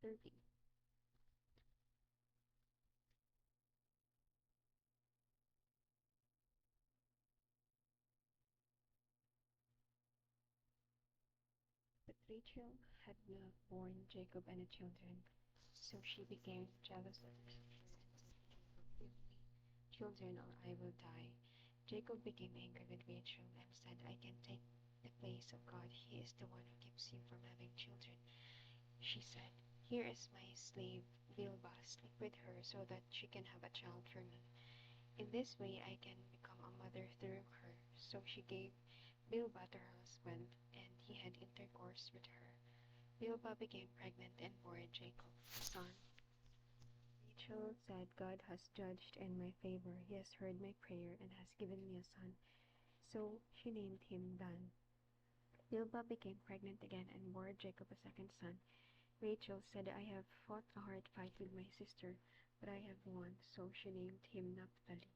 30. But Rachel had not born Jacob any children, so she became jealous of her sister and said, "Give me children or I will die." Jacob became angry with Rachel and said, "I can take the place of God. He is the one who keeps you from having children." She said, "Here is my slave Bilhah. Sleep with her so that she can have a child for me. In this way I can become a mother through her." So she gave Bilhah to her husband, and he had intercourse with her. Bilhah became pregnant and bore Jacob a son. Rachel said, "God has judged in my favor. He has heard my prayer and has given me a son." So she named him Dan. Bilhah became pregnant again and bore Jacob a second son. Rachel said, "I have fought a hard fight with my sister, but I have won." So she named him Naphtali.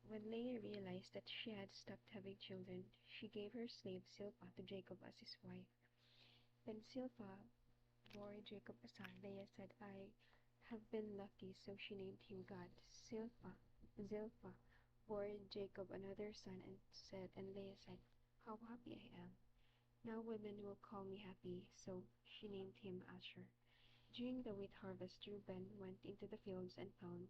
When Leah realized that she had stopped having children, she gave her slave Zilpah to Jacob as his wife. When Zilpah bore Jacob a son, Leah said, "I have been lucky," so she named him Gad. Zilpah bore Jacob another son and Leah said, "How happy I am. Now women will call me happy," so she named him Asher. During the wheat harvest, Reuben went into the fields and found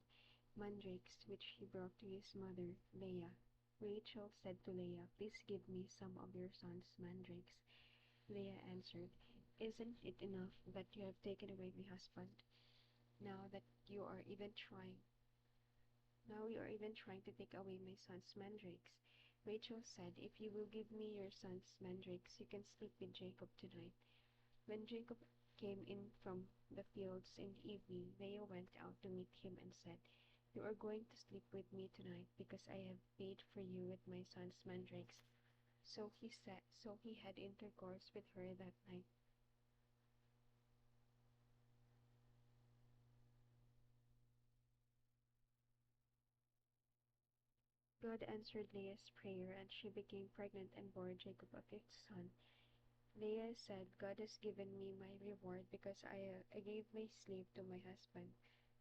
mandrakes, which he brought to his mother Leah. Rachel said to Leah, "Please give me some of your son's mandrakes." Leah answered, "Isn't it enough that you have taken away my husband? Now that you are even trying to take away my son's mandrakes." Rachel said, "If you will give me your son's mandrakes, you can sleep with Jacob tonight." When Jacob came in from the fields in the evening, Leah went out to meet him and said, "You are going to sleep with me tonight because I have paid for you with my son's mandrakes." So he had intercourse with her that night. God answered Leah's prayer, and she became pregnant and bore Jacob a fifth son. Leah said, "God has given me my reward because I gave my slave to my husband."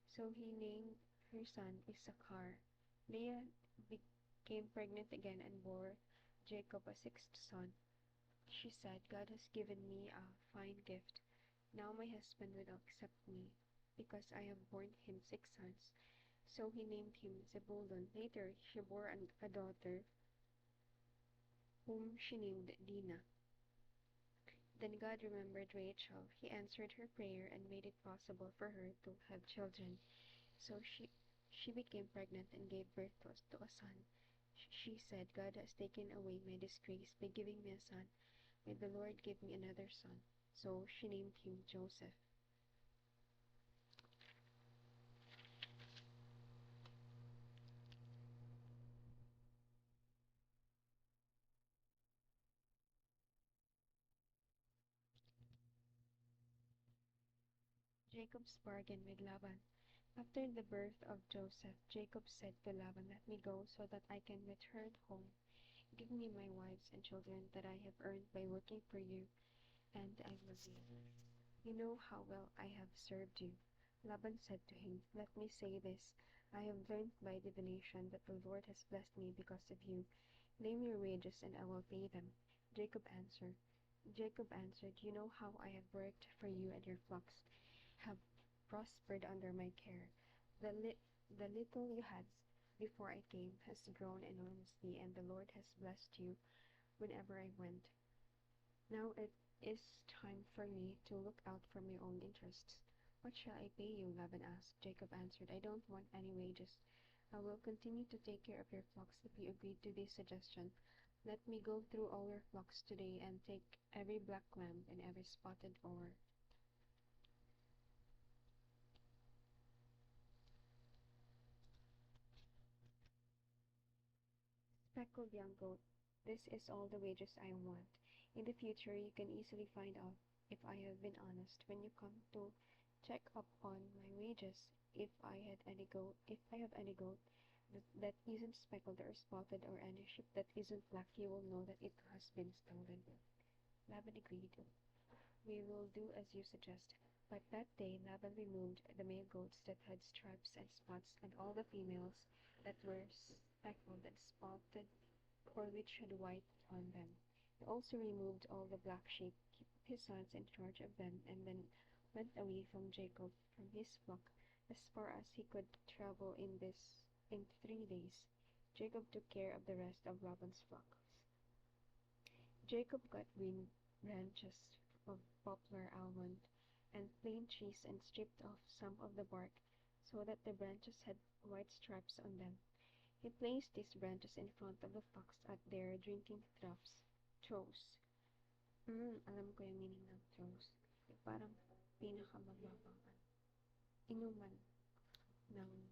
So he named her son Issachar. Leah became pregnant again and bore Jacob a sixth son. She said, "God has given me a fine gift. Now my husband will accept me because I have borne him six sons." So he named him Zebulun. Later she bore a daughter whom she named Dinah. Then God remembered Rachel. He answered her prayer and made it possible for her to have children. So she became pregnant and gave birth to a son. She said, "God has taken away my disgrace by giving me a son. May the Lord give me another son." So she named him Joseph. Jacob's bargain with Laban. After the birth of Joseph, Jacob said to Laban, "Let me go so that I can return home. Give me my wives and children that I have earned by working for you, and I will leave. You know how well I have served you." Laban said to him, "Let me say this. I have learned by divination that the Lord has blessed me because of you. Name your wages and I will pay them." Jacob answered, "You know how I have worked for you, and your flocks have prospered under my care. The little you had before I came has grown enormously, and the Lord has blessed you whenever I went. Now it is time for me to look out for my own interests." "What shall I pay you?" Laban asked. Jacob answered, "I don't want any wages. I will continue to take care of your flocks if you agree to this suggestion. Let me go through all your flocks today and take every black lamb and every spotted boar." Speckled young goat, this is all the wages I want. In the future, you can easily find out if I have been honest when you come to check up on my wages. If I have any goat that isn't speckled or spotted, or any sheep that isn't black, you will know that it has been stolen." Laban agreed. We will do as you suggest. But that day Laban removed the male goats that had stripes and spots, and all the females that were speckled and spotted, or which had white on them. He also removed all the black sheep, kept his sons in charge of them, and then went away from Jacob from his flock as far as he could travel in 3 days. Jacob took care of the rest of Laban's flock. Jacob got green branches of poplar, almond, and plane trees and stripped off some of the bark so that the branches had white stripes on them. He placed these branches in front of the fox at their drinking troughs. Alam ko yung meaning ng troughs. Yung parang pinakamababang inuman ng mga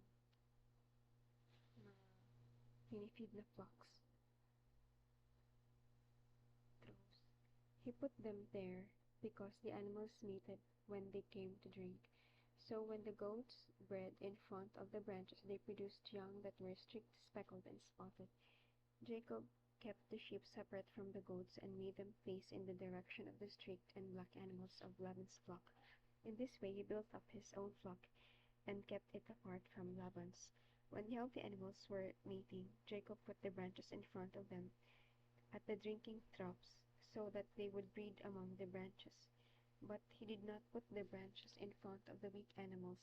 pinifeed na fox. Troughs. He put them there because the animals mated when they came to drink. So when the goats bred in front of the branches, they produced young that were streaked, speckled, and spotted. Jacob kept the sheep separate from the goats and made them face in the direction of the streaked and black animals of Laban's flock. In this way he built up his own flock and kept it apart from Laban's. When the healthy animals were mating, Jacob put the branches in front of them at the drinking troughs so that they would breed among the branches. But he did not put the branches in front of the weak animals.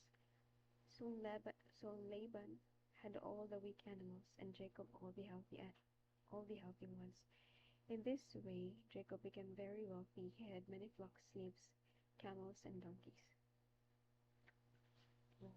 So Laban had all the weak animals, and Jacob all the healthy ones. In this way, Jacob became very wealthy. He had many flocks, slaves, camels, and donkeys. Wow.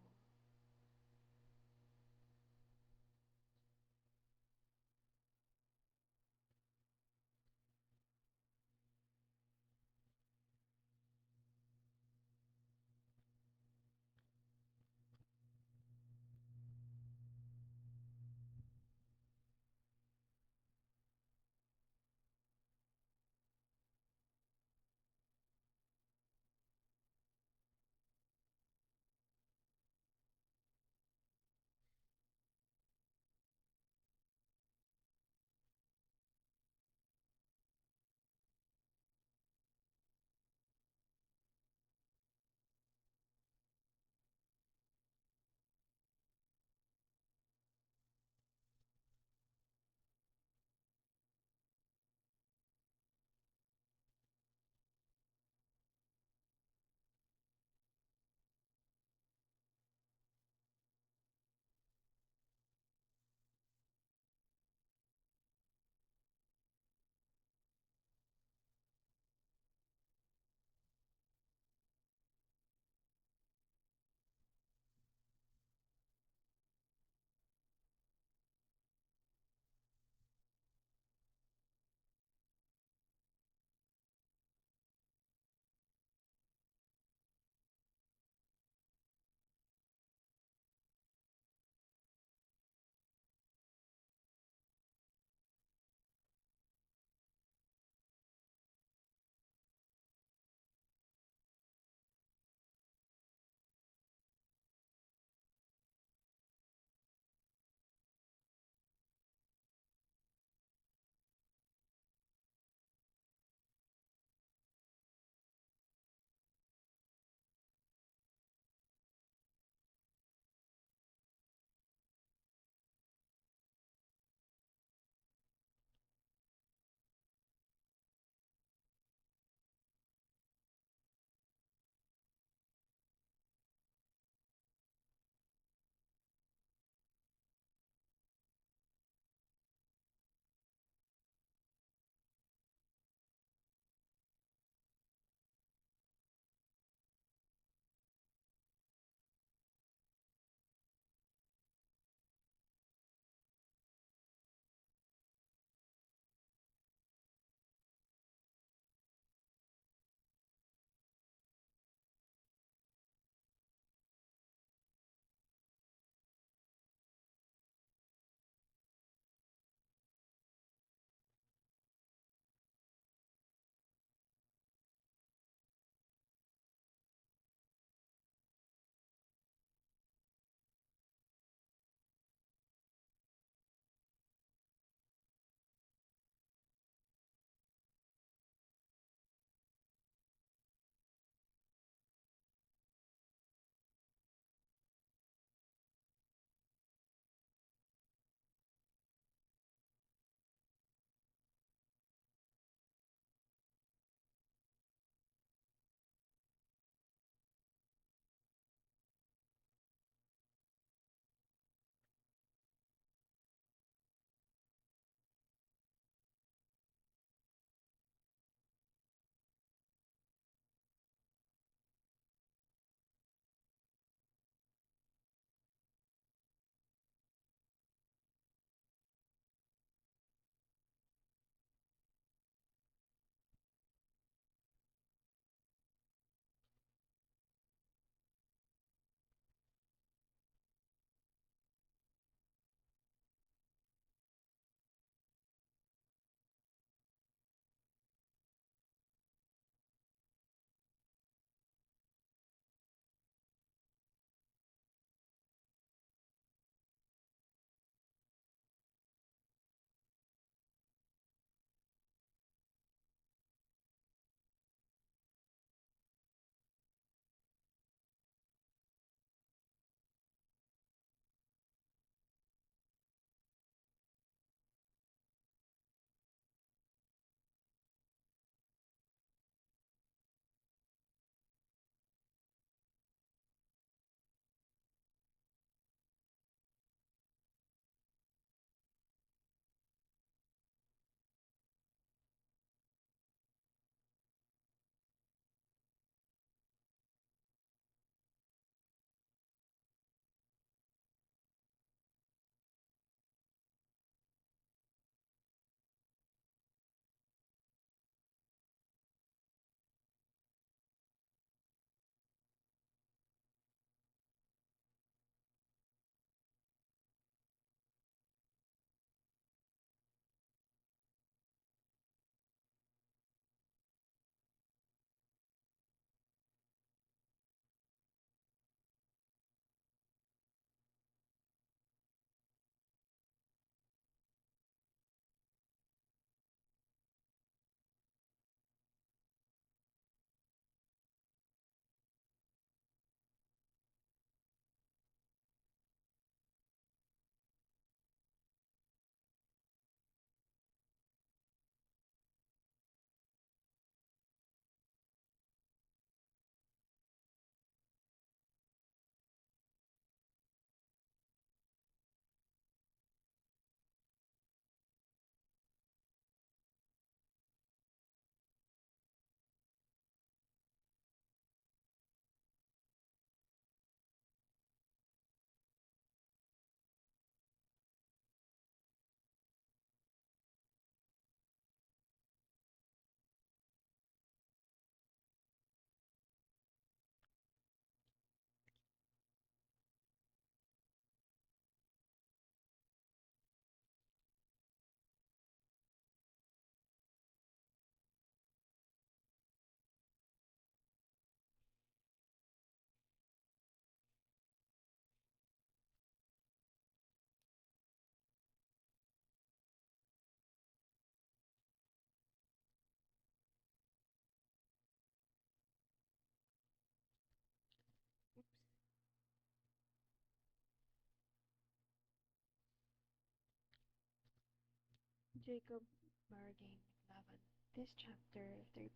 Jacob bargained with Laban. This chapter 13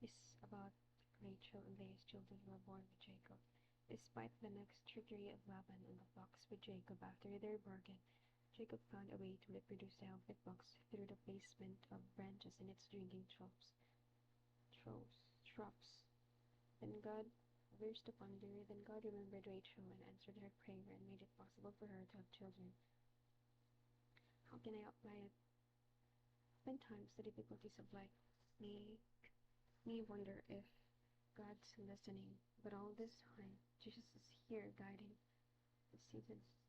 is about Rachel and Leah's children who were born with Jacob. Despite the next trickery of Laban and the flocks with Jacob after their bargain, Jacob found a way to reproduce the outfit box through the placement of branches in its drinking troughs. Then God, verse to ponder, then God remembered Rachel and answered her prayer and made it possible for her to have children. How can I apply it? Oftentimes, the difficulties of life make me wonder if God's listening, but all this time, Jesus is here guiding the seasons